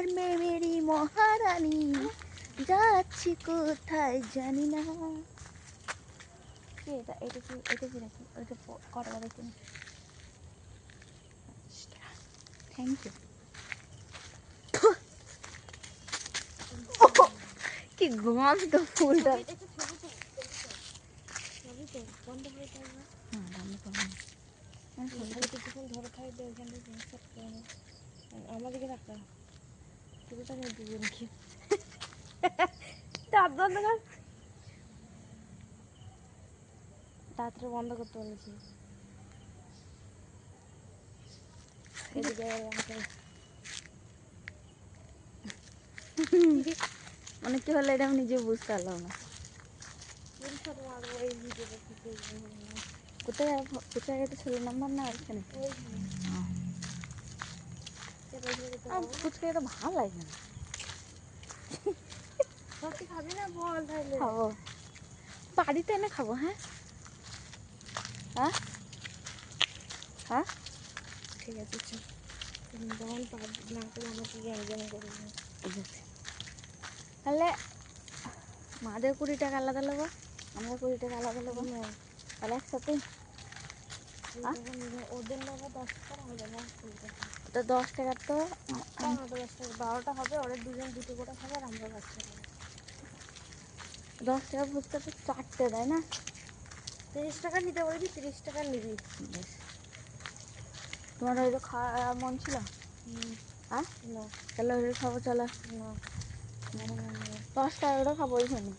प्यार में मेरी महारानी যাচ্ছি কোথায় জানি না। এটা এটা কি এটা কি নাকি ওইটা কত টাকা দেখুন। Thank you. কি গন্ধ ফুলটা। আমাদেরকে রাখা তাড়াতাড়ি বন্ধ করতে বলেছি। মানে কি হলো এটা আমি নিজে বুঝতে পারলাম না। কোথায় কোথায় এটা ছিল নাম্বার না ওইখানে। ফুচকা এটা ভালো লাগে না। সত্যি খাবি না বল তাহলে? খাবো, বাড়িতে এনে খাবো। হ্যাঁ হ্যাঁ হ্যাঁ ঠিক আছে চল। তখন না করে আমাকে জ্ঞান করে তাহলে মাদের 20 টাকা আলাদা নেবো, আমরা 20 টাকা আলাদা নেবো, তাহলে একসাথে ওদের নেবো 10 টাকা হবে না। তো 10 টাকা তো 10 টাকা 12টা হবে। ওরা দুজন দুটো করে খাবে আর আমরা বাচ্চা খাবো। 10 টাকা ফুচকা তো 4টে দেয় না। 30 টাকা নিতে বলবি, 30 টাকা নিবি। তোমার ওই খাওয়া মন ছিল? হ্যাঁ না তাহলে ওই খাবো চলো। না 10 টাকা করে খাবো ওইখানে।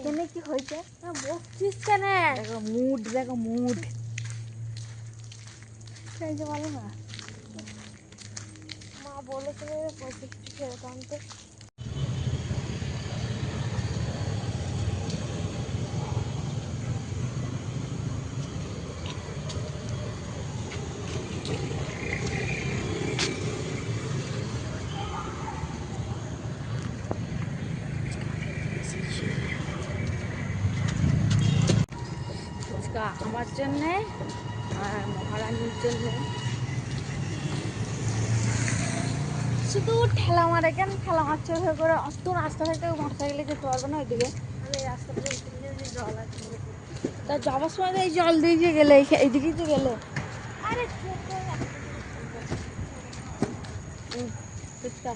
কেনে কি হয়েছে বকছিস কেন? দেখো মুড, দেখো মুড বলো না। মা বলেছে পয়সা কিছু ফেরত আনতে। ফুচকা আমার জন্যে আর মহারানীর জন্যে। শুধু ঠেলা মারে কেন? ঠেলা মারছে হয়ে করে অত রাস্তা থেকে মোটর সাইকেলে যেতে পারবে না ওইদিকে। আমি রাস্তাটা জল আছে তা যাওয়ার সময় তো এই জল দিয়ে যে গেলে এইদিকেই তো গেলে। আরে ফুচকা